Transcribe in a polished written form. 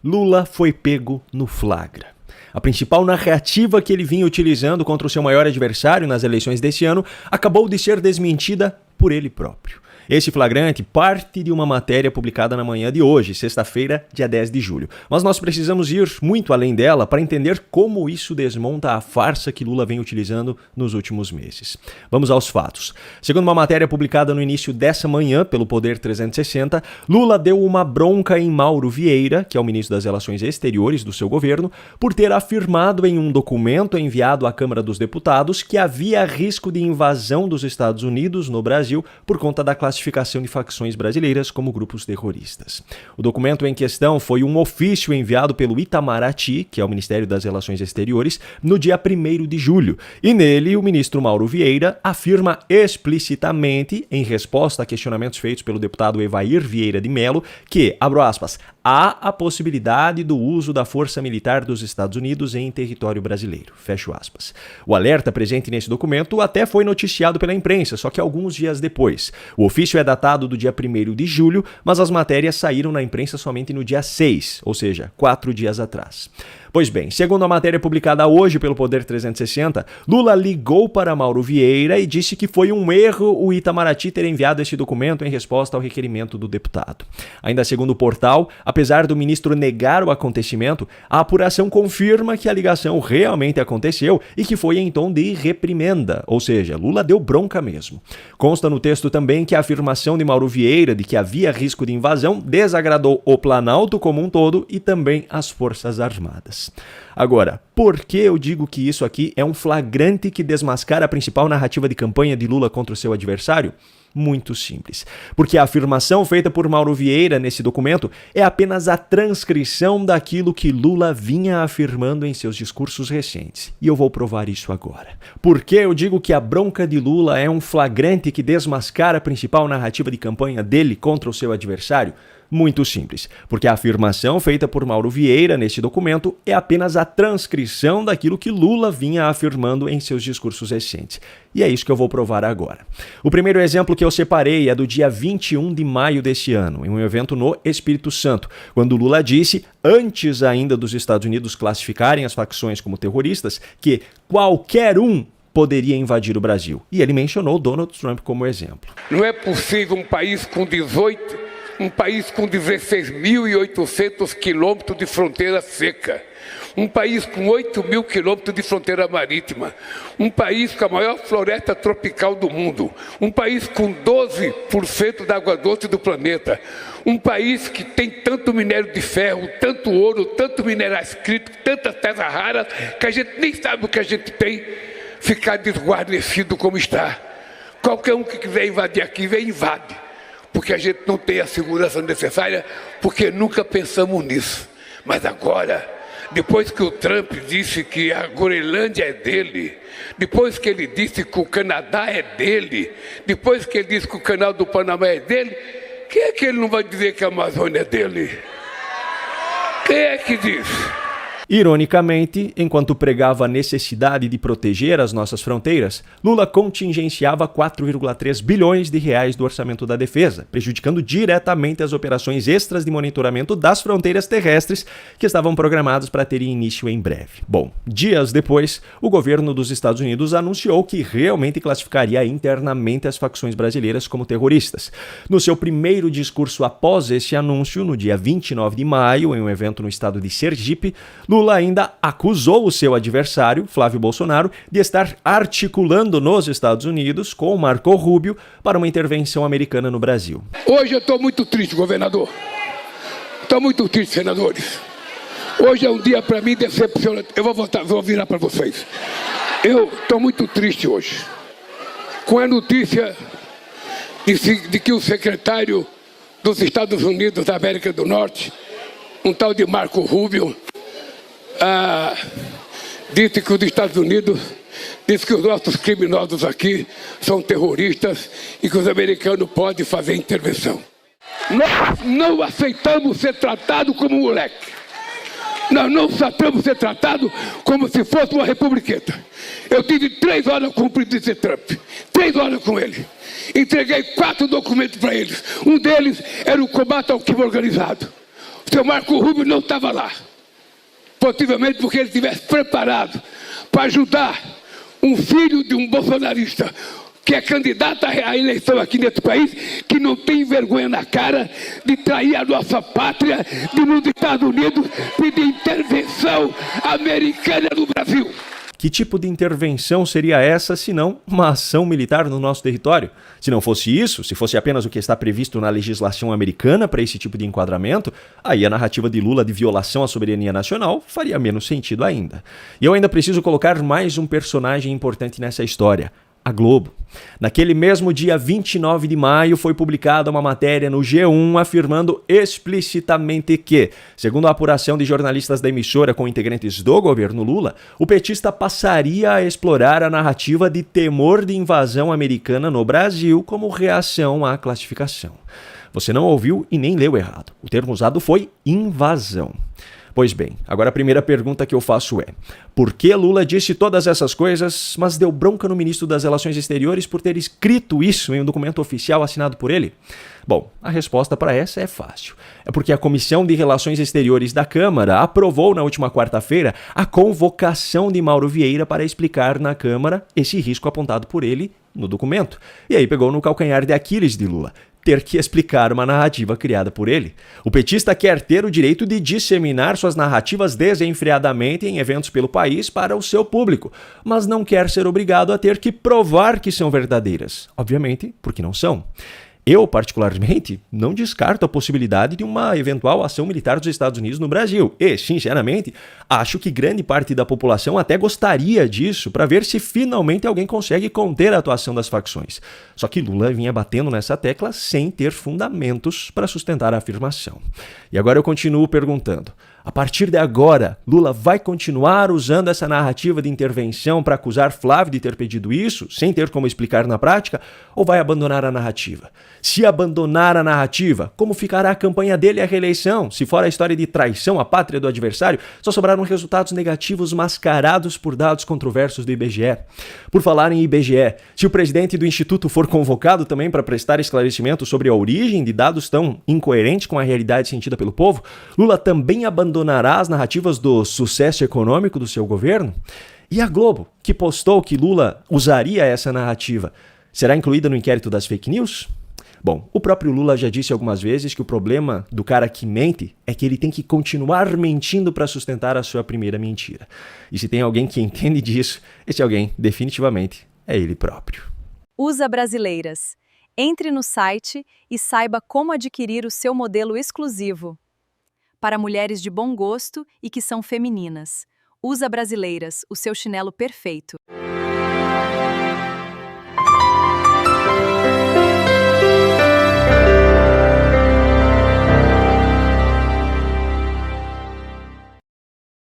Lula foi pego no flagra. A principal narrativa que ele vinha utilizando contra o seu maior adversário nas eleições desse ano acabou de ser desmentida por ele próprio. Esse flagrante parte de uma matéria publicada na manhã de hoje, sexta-feira, dia 10 de julho. Mas nós precisamos ir muito além dela para entender como isso desmonta a farsa que Lula vem utilizando nos últimos meses. Vamos aos fatos. Segundo uma matéria publicada no início dessa manhã pelo Poder 360, Lula deu uma bronca em Mauro Vieira, que é o ministro das Relações Exteriores do seu governo, por ter afirmado em um documento enviado à Câmara dos Deputados que havia risco de invasão dos Estados Unidos no Brasil por conta da classificação de facções brasileiras como grupos terroristas. O documento em questão foi um ofício enviado pelo Itamaraty, que é o Ministério das Relações Exteriores, no dia 1º de julho. E nele, o ministro Mauro Vieira afirma explicitamente, em resposta a questionamentos feitos pelo deputado Evair Vieira de Mello, que, abro aspas, há a possibilidade do uso da força militar dos Estados Unidos em território brasileiro. Fecho aspas. O alerta presente nesse documento até foi noticiado pela imprensa, só que alguns dias depois. O ofício é datado do dia 1º de julho, mas as matérias saíram na imprensa somente no dia 6, ou seja, 4 dias atrás. Pois bem, segundo a matéria publicada hoje pelo Poder 360, Lula ligou para Mauro Vieira e disse que foi um erro o Itamaraty ter enviado esse documento em resposta ao requerimento do deputado. Ainda segundo o portal, apesar do ministro negar o acontecimento, a apuração confirma que a ligação realmente aconteceu e que foi em tom de reprimenda, ou seja, Lula deu bronca mesmo. Consta no texto também que a afirmação de Mauro Vieira de que havia risco de invasão desagradou o Planalto como um todo e também as Forças Armadas. Agora, por que eu digo que isso aqui é um flagrante que desmascara a principal narrativa de campanha de Lula contra o seu adversário? Muito simples. Porque a afirmação feita por Mauro Vieira nesse documento é apenas a transcrição daquilo que Lula vinha afirmando em seus discursos recentes. E eu vou provar isso agora. Por que eu digo que a bronca de Lula é um flagrante que desmascara a principal narrativa de campanha dele contra o seu adversário? Muito simples, porque a afirmação feita por Mauro Vieira neste documento é apenas a transcrição daquilo que Lula vinha afirmando em seus discursos recentes. E é isso que eu vou provar agora. O primeiro exemplo que eu separei é do dia 21 de maio deste ano, em um evento no Espírito Santo, quando Lula disse, antes ainda dos Estados Unidos classificarem as facções como terroristas, que qualquer um poderia invadir o Brasil. E ele mencionou Donald Trump como exemplo. Não é possível um país com 16.800 quilômetros de fronteira seca, um país com 8.000 quilômetros de fronteira marítima, um país com a maior floresta tropical do mundo, um país com 12% da água doce do planeta, um país que tem tanto minério de ferro, tanto ouro, tanto minerais críticos, tantas terras raras, que a gente nem sabe o que a gente tem, ficar desguarnecido como está. Qualquer um que quiser invadir aqui, vem e invade. Porque a gente não tem a segurança necessária, porque nunca pensamos nisso. Mas agora, depois que o Trump disse que a Groenlândia é dele, depois que ele disse que o Canadá é dele, depois que ele disse que o Canal do Panamá é dele, quem é que ele não vai dizer que a Amazônia é dele? Quem é que diz? Ironicamente, enquanto pregava a necessidade de proteger as nossas fronteiras, Lula contingenciava 4,3 bilhões de reais do orçamento da defesa, prejudicando diretamente as operações extras de monitoramento das fronteiras terrestres que estavam programadas para terem início em breve. Bom, dias depois, o governo dos Estados Unidos anunciou que realmente classificaria internamente as facções brasileiras como terroristas. No seu primeiro discurso após esse anúncio, no dia 29 de maio, em um evento no estado de Sergipe, Lula ainda acusou o seu adversário, Flávio Bolsonaro, de estar articulando nos Estados Unidos com Marco Rubio para uma intervenção americana no Brasil. Hoje eu estou muito triste, governador. Estou muito triste, senadores. Hoje é um dia para mim decepcionante. Eu vou virar para vocês. Eu estou muito triste hoje com a notícia de que o secretário dos Estados Unidos da América do Norte, um tal de Marco Rubio, disse que os Estados Unidos, disse que os nossos criminosos aqui são terroristas e que os americanos podem fazer intervenção. Nós não aceitamos ser tratados como moleque. Nós não aceitamos ser tratados como se fosse uma republiqueta. Eu tive 3 horas com o presidente Trump, 3 horas com ele. Entreguei 4 documentos para eles. Um deles era o combate ao crime organizado. O seu Marco Rubio não estava lá. Possivelmente porque ele estivesse preparado para ajudar um filho de um bolsonarista que é candidato à eleição aqui nesse país, que não tem vergonha na cara de trair a nossa pátria, de ir nos Estados Unidos pedir intervenção americana no Brasil. Que tipo de intervenção seria essa, se não uma ação militar no nosso território? Se não fosse isso, se fosse apenas o que está previsto na legislação americana para esse tipo de enquadramento, aí a narrativa de Lula de violação à soberania nacional faria menos sentido ainda. E eu ainda preciso colocar mais um personagem importante nessa história: a Globo. Naquele mesmo dia 29 de maio foi publicada uma matéria no G1 afirmando explicitamente que, segundo a apuração de jornalistas da emissora com integrantes do governo Lula, o petista passaria a explorar a narrativa de temor de invasão americana no Brasil como reação à classificação. Você não ouviu e nem leu errado. O termo usado foi invasão. Pois bem, agora a primeira pergunta que eu faço é: por que Lula disse todas essas coisas, mas deu bronca no ministro das Relações Exteriores por ter escrito isso em um documento oficial assinado por ele? Bom, a resposta para essa é fácil. É porque a Comissão de Relações Exteriores da Câmara aprovou na última quarta-feira a convocação de Mauro Vieira para explicar na Câmara esse risco apontado por ele no documento. E aí pegou no calcanhar de Aquiles de Lula: ter que explicar uma narrativa criada por ele. O petista quer ter o direito de disseminar suas narrativas desenfreadamente em eventos pelo país para o seu público, mas não quer ser obrigado a ter que provar que são verdadeiras. Obviamente, porque não são. Eu, particularmente, não descarto a possibilidade de uma eventual ação militar dos Estados Unidos no Brasil. E, sinceramente, acho que grande parte da população até gostaria disso para ver se finalmente alguém consegue conter a atuação das facções. Só que Lula vinha batendo nessa tecla sem ter fundamentos para sustentar a afirmação. E agora eu continuo perguntando: a partir de agora, Lula vai continuar usando essa narrativa de intervenção para acusar Flávio de ter pedido isso, sem ter como explicar na prática, ou vai abandonar a narrativa? Se abandonar a narrativa, como ficará a campanha dele à reeleição? Se for a história de traição à pátria do adversário, só sobraram resultados negativos mascarados por dados controversos do IBGE. Por falar em IBGE, se o presidente do Instituto for convocado também para prestar esclarecimento sobre a origem de dados tão incoerentes com a realidade sentida pelo povo, Lula também abandonará as narrativas do sucesso econômico do seu governo? E a Globo, que postou que Lula usaria essa narrativa, será incluída no inquérito das fake news? Bom, o próprio Lula já disse algumas vezes que o problema do cara que mente é que ele tem que continuar mentindo para sustentar a sua primeira mentira. E se tem alguém que entende disso, esse alguém, definitivamente, é ele próprio. USA Brasileiras. Entre no site e saiba como adquirir o seu modelo exclusivo. Para mulheres de bom gosto e que são femininas. USA Brasileiras, o seu chinelo perfeito.